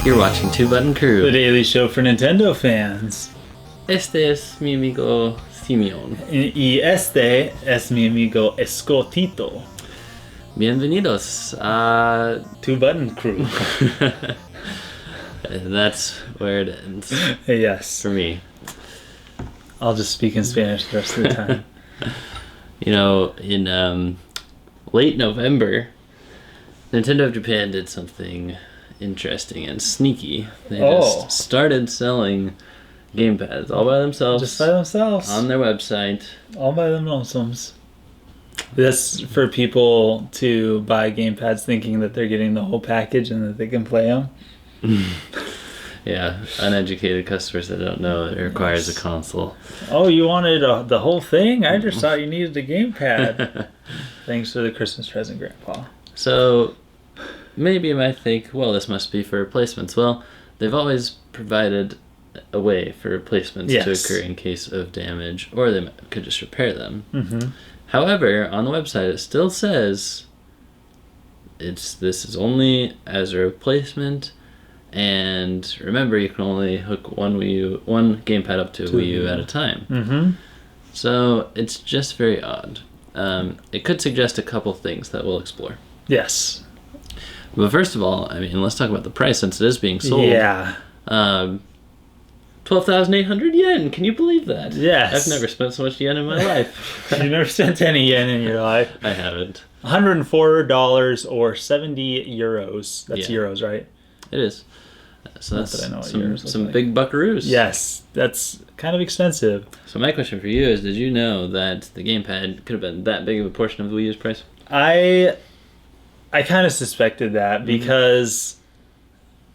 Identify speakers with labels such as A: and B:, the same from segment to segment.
A: You're watching Two Button
B: The
A: Crew.
B: daily show for Nintendo fans.
A: Este es mi amigo Simeon.
B: Y este es mi amigo Escotito.
A: Bienvenidos a...
B: Two Button Crew.
A: And that's where it ends
B: Yes.
A: for me.
B: I'll just speak in Spanish the rest of the time.
A: You know, in late November, Nintendo of Japan did something interesting and sneaky. They just started selling gamepads all by themselves.
B: Just by themselves.
A: On their website.
B: All by themselves. That's for people to buy gamepads thinking that they're getting the whole package and that they can play them.
A: Yeah, uneducated customers that don't know it requires a console.
B: Oh, you wanted the whole thing? I just thought you needed a gamepad. Thanks for the Christmas present, Grandpa.
A: So, maybe you might think, well, this must be for replacements. Well, they've always provided a way for replacements to occur in case of damage, or they could just repair them.
B: Mm-hmm.
A: However, on the website, it still says this is only as a replacement. And remember, you can only hook one gamepad up to a Wii U at a time.
B: Mm-hmm.
A: So it's just very odd. It could suggest a couple things that we'll explore.
B: Yes.
A: But first of all, I mean, let's talk about the price since it is being sold.
B: Yeah.
A: 12,800 yen. Can you believe that?
B: Yes.
A: I've never spent so much yen in my life.
B: You've never spent any yen in your life.
A: I haven't.
B: $104 or 70 euros. That's
A: Yeah.
B: euros, right?
A: It is. So
B: Not
A: that's
B: that I know what
A: some
B: yours look like.
A: big buckaroos.
B: Yes, that's kind of expensive.
A: So my question for you is, did you know that the gamepad could have been that big of a portion of the Wii U's price?
B: I kind of suspected that because,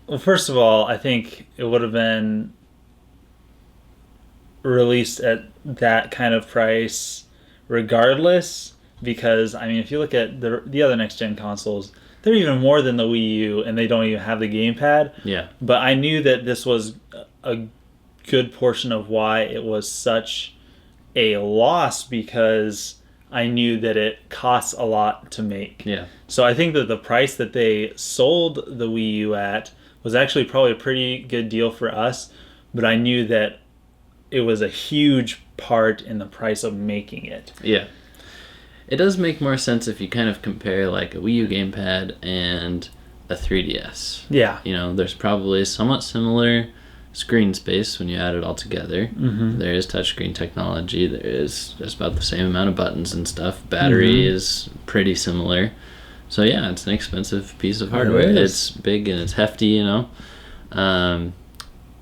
B: well, first of all, I think it would have been released at that kind of price regardless, because, I mean, if you look at the other next-gen consoles, they're even more than the Wii U, and they don't even have the gamepad.
A: Yeah.
B: But I knew that this was a good portion of why it was such a loss, because I knew that it costs a lot to make.
A: Yeah.
B: So I think that the price that they sold the Wii U at was actually probably a pretty good deal for us, but I knew that it was a huge part in the price of making it.
A: Yeah. It does make more sense if you kind of compare like a Wii U gamepad and a 3DS.
B: Yeah.
A: You know, there's probably somewhat similar screen space when you add it all together.
B: Mm-hmm.
A: There is touchscreen technology. There is just about the same amount of buttons and stuff. Battery is pretty similar. So yeah, it's an expensive piece of hardware.
B: It is.
A: It's big and it's hefty, you know.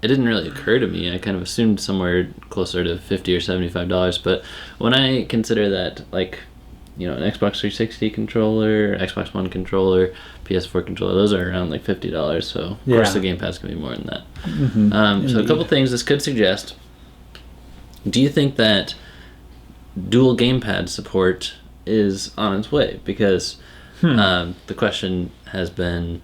A: It didn't really occur to me. I kind of assumed somewhere closer to $50 or $75. But when I consider that, like, you know, an Xbox 360 controller, Xbox One controller, PS4 controller, those are around like $50. So of course the gamepad's gonna be more than that.
B: Mm-hmm.
A: So a couple things this could suggest. Do you think that dual gamepad support is on its way? Because the question has been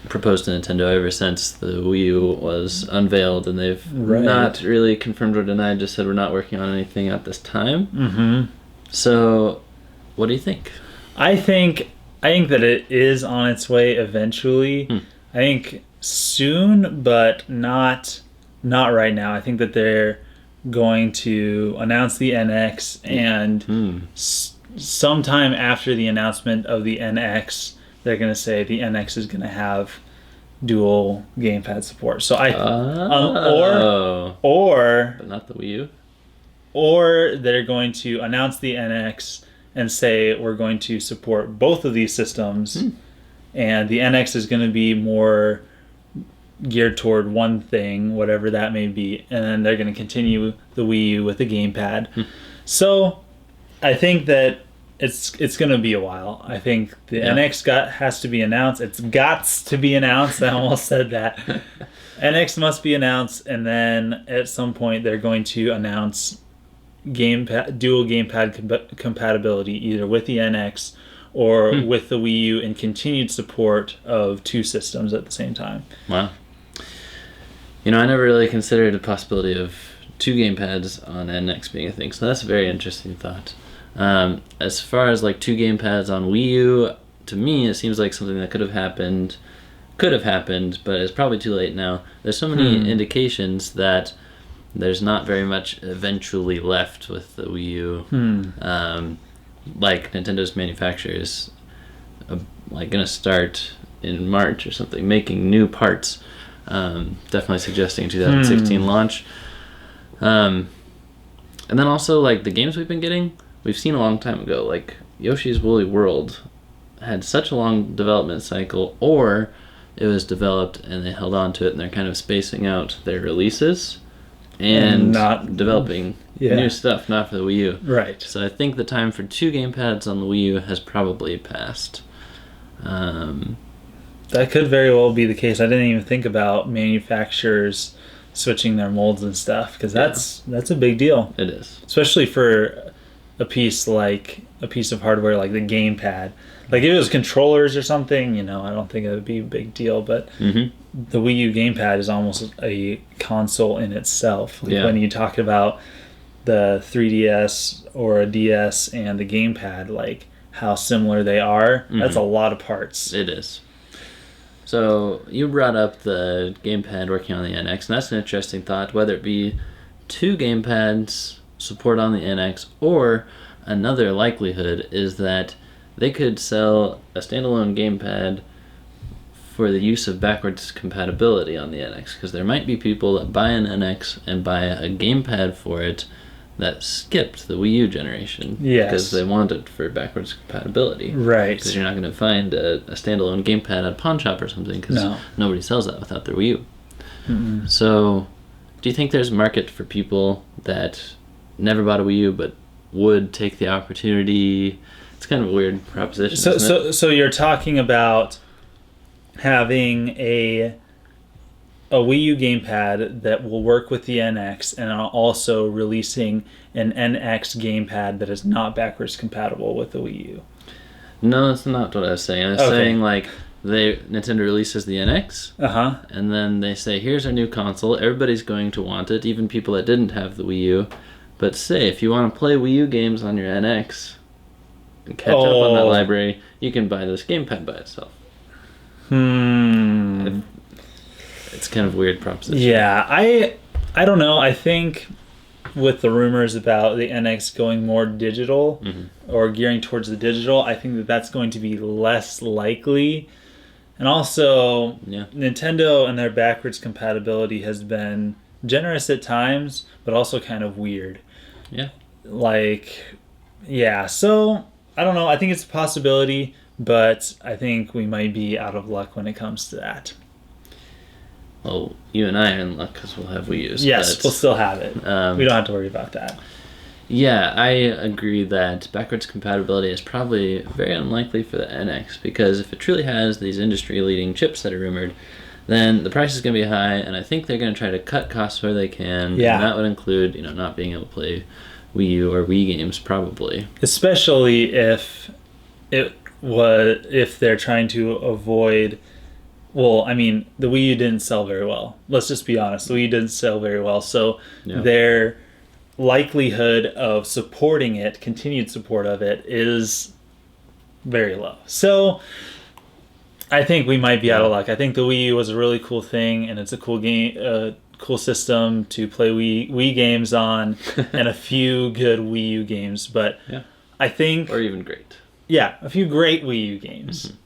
A: proposed to Nintendo ever since the Wii U was unveiled, and they've not really confirmed or denied, just said we're not working on anything at this time.
B: Mm-hmm.
A: So, what do you think?
B: I think that it is on its way eventually. I think soon, but not right now. I think that they're going to announce the NX, and sometime after the announcement of the NX, they're going to say the NX is going to have dual gamepad support. So or
A: but not the Wii U.
B: Or they're going to announce the NX and say we're going to support both of these systems, and the NX is going to be more geared toward one thing, whatever that may be, and then they're going to continue the Wii U with the gamepad. So I think that it's going to be a while. I think the NX has to be announced. It's gots to be announced. I almost said that. NX must be announced, and then at some point they're going to announce dual gamepad compatibility, either with the NX or with the Wii U, and continued support of two systems at the same time.
A: Wow. You know, I never really considered the possibility of two gamepads on NX being a thing, so that's a very interesting thought. As far as like two gamepads on Wii U, to me it seems like something that could have happened could have happened, but it's probably too late now. There's so many indications that there's not very much eventually left with the Wii U. Like Nintendo's manufacturer is like gonna start in March or something, making new parts. Definitely suggesting 2016 launch. And then also like the games we've been getting, we've seen a long time ago. Like Yoshi's Woolly World had such a long development cycle, or it was developed and they held on to it and they're kind of spacing out their releases and not developing new stuff, not for the Wii U.
B: Right.
A: So I think the time for 2 gamepads on the Wii U has probably passed.
B: That could very well be the case. I didn't even think about manufacturers switching their molds and stuff, because that's a big deal.
A: It is.
B: Especially for a piece of hardware like the gamepad. Like if it was controllers or something, I don't think it would be a big deal. But the Wii U gamepad is almost a console in itself. Like when you talk about the 3DS or a DS and the gamepad, like how similar they are, that's a lot of parts.
A: It is. So you brought up the gamepad working on the NX, and that's an interesting thought, whether it be 2 gamepads support on the NX, or another likelihood is that they could sell a standalone gamepad for the use of backwards compatibility on the NX, because there might be people that buy an NX and buy a gamepad for it that skipped the Wii U generation because they want it for backwards compatibility.
B: Right.
A: Because you're not going to find a standalone gamepad at a pawn shop or something, because nobody sells that without their Wii U.
B: Mm-mm.
A: So, do you think there's a market for people that never bought a Wii U but would take the opportunity? It's kind of a weird proposition.
B: So you're talking about having a Wii U gamepad that will work with the NX, and also releasing an NX gamepad that is not backwards compatible with the Wii U.
A: No, that's not what I was saying. I was saying like Nintendo releases the NX, and then they say, here's our new console. Everybody's going to want it, even people that didn't have the Wii U. But say, if you want to play Wii U games on your NX and catch up on that library, you can buy this gamepad by itself. It's kind of a weird proposition.
B: Yeah, I don't know. I think with the rumors about the NX going more digital or gearing towards the digital, I think that that's going to be less likely. And also, Nintendo and their backwards compatibility has been generous at times, but also kind of weird.
A: Yeah.
B: So, I don't know. I think it's a possibility, but I think we might be out of luck when it comes to that.
A: Well, you and I are in luck because we'll have Wii U's.
B: Yes, we'll still have it. We don't have to worry about that.
A: Yeah, I agree that backwards compatibility is probably very unlikely for the NX, because if it truly has these industry-leading chips that are rumored, then the price is going to be high, and I think they're going to try to cut costs where they can. Yeah. And that would include, not being able to play Wii U or Wii games, probably. Especially
B: if they're trying to avoid. Well, I mean, the Wii U didn't sell very well. Let's just be honest. The Wii U didn't sell very well. So their likelihood of supporting it, continued support of it, is very low. So I think we might be out of luck. I think the Wii U was a really cool thing, and it's a cool game, cool system to play Wii games on, and a few good Wii U games. But I think...
A: Or even great.
B: Yeah, a few great Wii U games. Mm-hmm.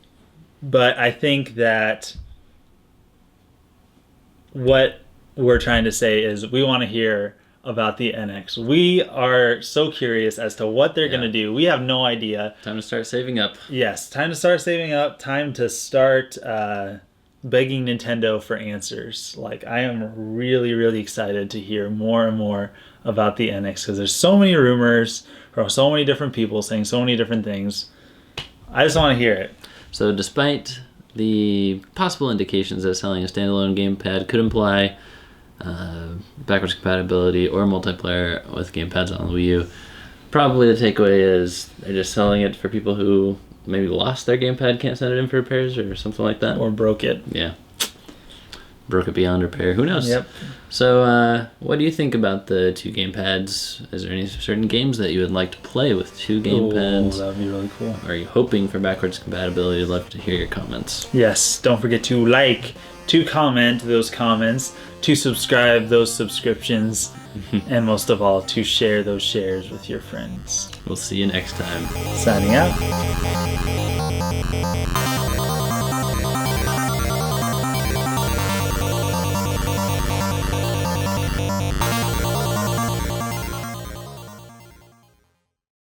B: But I think that what we're trying to say is we want to hear about the NX. We are so curious as to what they're going to do. We have no idea.
A: Time to start saving up.
B: Yes, time to start saving up. Time to start begging Nintendo for answers. Like, I am really, really excited to hear more and more about the NX, because there's so many rumors from so many different people saying so many different things. I just want to hear it.
A: So despite the possible indications that selling a standalone gamepad could imply backwards compatibility or multiplayer with gamepads on the Wii U, probably the takeaway is they're just selling it for people who maybe lost their gamepad, can't send it in for repairs or something like that.
B: Or broke it.
A: Yeah. broke it beyond repair. Who knows?
B: Yep.
A: So, what do you think about the 2 gamepads? Is there any certain games that you would like to play with 2 gamepads?
B: Oh, that would be really cool.
A: Are you hoping for backwards compatibility? I'd love to hear your comments.
B: Yes, don't forget to like, to comment those comments, to subscribe those subscriptions, and most of all, to share those shares with your friends.
A: We'll see you next time.
B: Signing out.